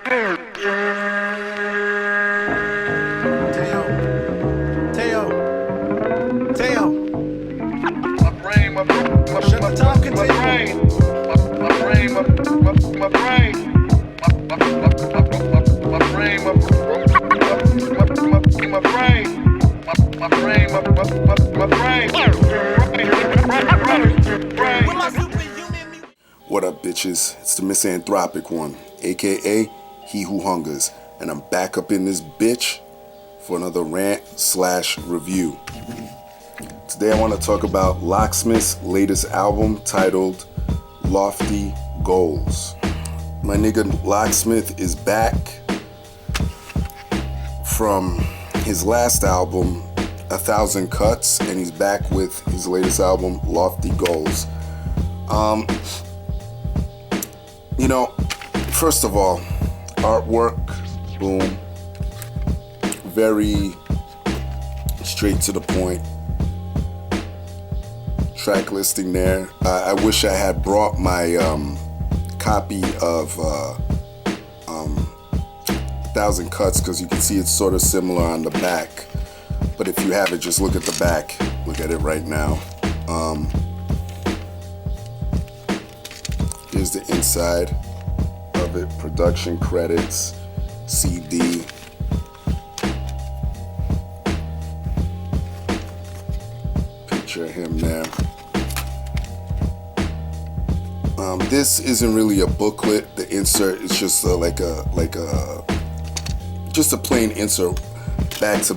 What up, bitches? It's the misanthropic one, aka He Who Hungers, and I'm back up in this bitch for another rant/review. Today I want to talk about Locksmith's latest album titled Lofty Goals. My nigga Locksmith is back from his last album, 1,000 Cuts, and he's back with his latest album, Lofty Goals. You know, first of all, artwork, boom, very straight to the point. Track listing there. I wish I had brought my copy of 1,000 Cuts, because you can see it's sort of similar on the back. But if you have it, just look at the back. Look at it right now. Here's the inside of it. Production credits, CD. Picture of him there. This isn't really a booklet. The insert is just just a plain insert, back to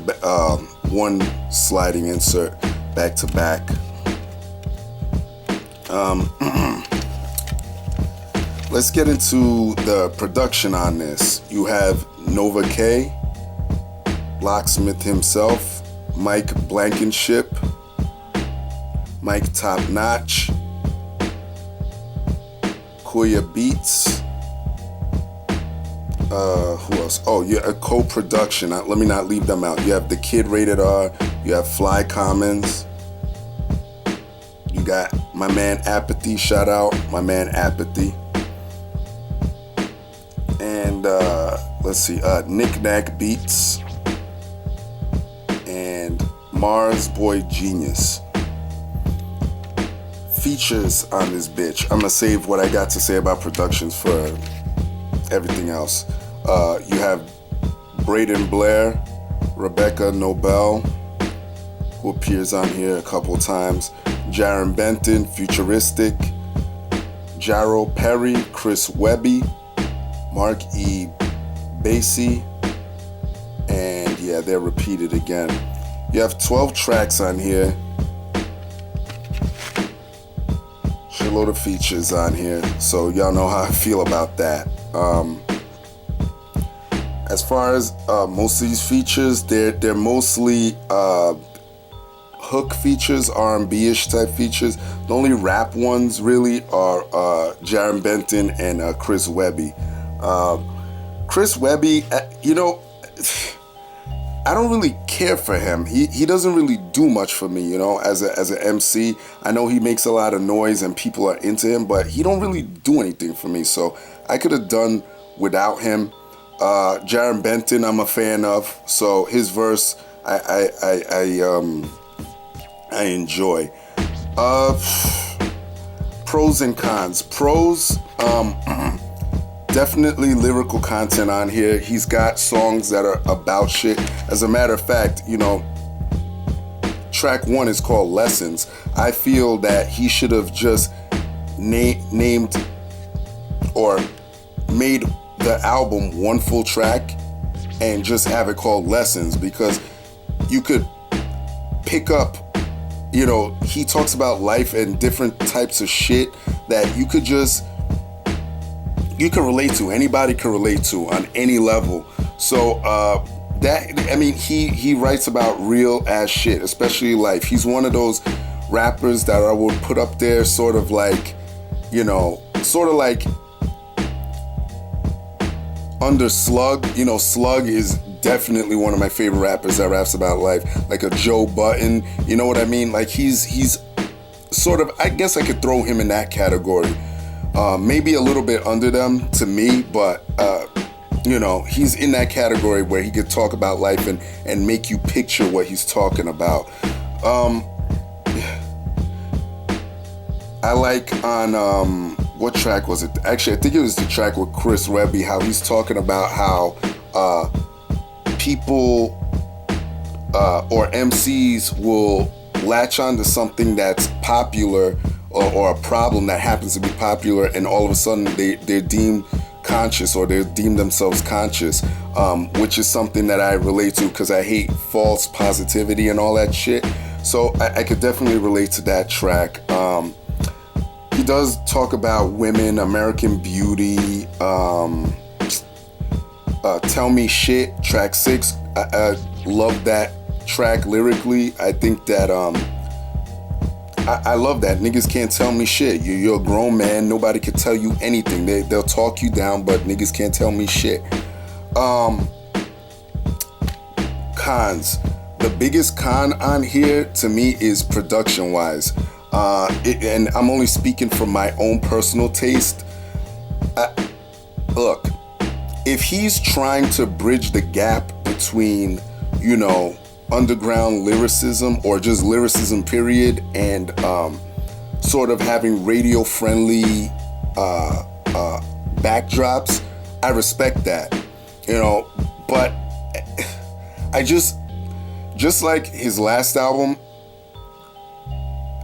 one sliding insert, back to back. Let's get into the production on this. You have Nova K, Locksmith himself, Mike Blankenship, Mike Top Notch, Koya Beats. Who else? Oh, yeah, a co-production. Let me not leave them out. You have The Kid Rated R. You have Fly Commons. You got my man Apathy. Shout out my man Apathy. And let's see, Knick Knack Beats and Mars Boy Genius. Features on this bitch. I'm gonna save what I got to say about productions for everything else. You have Braden Blair, Rebecca Nobel, who appears on here a couple times, Jaron Benton, Futuristic, Jarrow Perry, Chris Webby, Mark E. Basie, and yeah, they're repeated again. You have 12 tracks on here. Shitload of features on here, so y'all know how I feel about that. As far as most of these features, they're mostly hook features, R&B-ish type features. The only rap ones really are Jaron Benton and Chris Webby. Chris Webby, you know, I don't really care for him. He doesn't really do much for me, you know, as an MC. I know he makes a lot of noise and people are into him, but he don't really do anything for me. So I could have done without him. Jaron Benton, I'm a fan of. So his verse, I enjoy. Pros and cons. Pros, definitely lyrical content on here. He's got songs that are about shit. As a matter of fact, you know, track 1 is called Lessons. I feel that he should have just named or made the album one full track and just have it called Lessons, because you could pick up, you know, he talks about life and different types of shit that you could relate to. Anybody can relate to on any level. So he writes about real ass shit, especially life. He's one of those rappers that I would put up there sort of like under Slug. You know, Slug is definitely one of my favorite rappers that raps about life, like a Joe Button, you know what I mean? Like he's sort of, I guess I could throw him in that category. Maybe a little bit under them to me, but he's in that category where he could talk about life and make you picture what he's talking about. I like on what track was it? Actually, I think it was the track with Chris Webby, how he's talking about how people or MCs will latch onto something that's popular or a problem that happens to be popular, and all of a sudden they're deemed conscious, or they deem themselves conscious, which is something that I relate to because I hate false positivity and all that shit. So I could definitely relate to that track. He does talk about women, American Beauty, Tell Me Shit, track 6. I love that track lyrically. I think that I love that. Niggas can't tell me shit. You're a grown man. Nobody can tell you anything. They'll talk you down, but niggas can't tell me shit. Cons. The biggest con on here to me is production wise. And I'm only speaking from my own personal taste. Look, if he's trying to bridge the gap between, underground lyricism or just lyricism period and sort of having radio friendly backdrops, I respect that, but I just like his last album,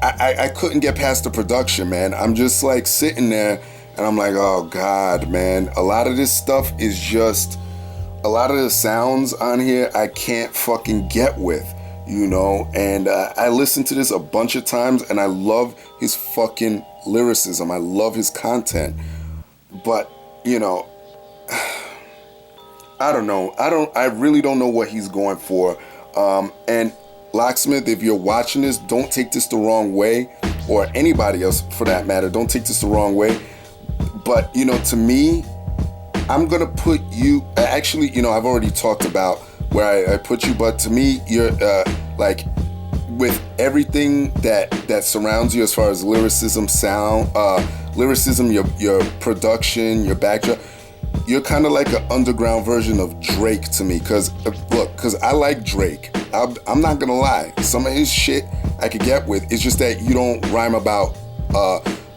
I couldn't get past the production, man. I'm just like sitting there and I'm like, oh God, man, a lot of this stuff is just, a lot of the sounds on here I can't fucking get with, and I listened to this a bunch of times and I love his fucking lyricism. I love his content, but I don't know. I really don't know what he's going for. And Locksmith, if you're watching this, don't take this the wrong way, or anybody else for that matter, don't take this the wrong way. But, to me, I'm going to put you, actually, I've already talked about where I put you, but to me, you're like, with everything that surrounds you as far as lyricism, sound, lyricism, your production, your backdrop, you're kind of like an underground version of Drake to me. Because I like Drake. I'm not going to lie. Some of his shit I could get with. It's just that you don't rhyme about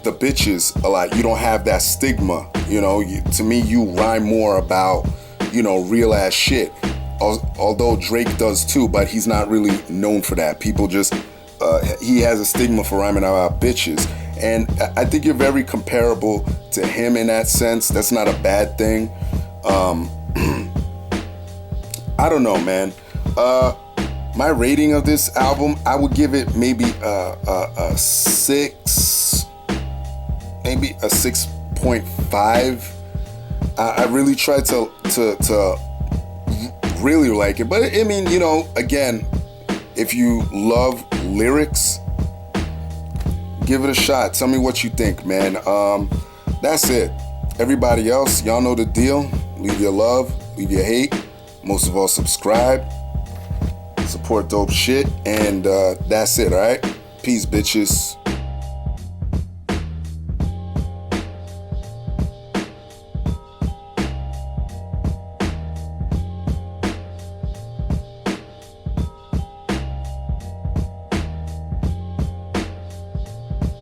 the bitches a lot. You don't have that stigma. To me, you rhyme more about, real ass shit. Although Drake does too, but he's not really known for that. People just, he has a stigma for rhyming about bitches. And I think you're very comparable to him in that sense. That's not a bad thing. I don't know, man. My rating of this album, I would give it maybe a 6, maybe a 6.5. I really tried to really like it, but I mean, again, if you love lyrics, give it a shot. Tell me what you think, man. That's it. Everybody else, y'all know the deal. Leave your love, leave your hate. Most of all, subscribe. Support dope shit. And that's it, all right? Peace, bitches.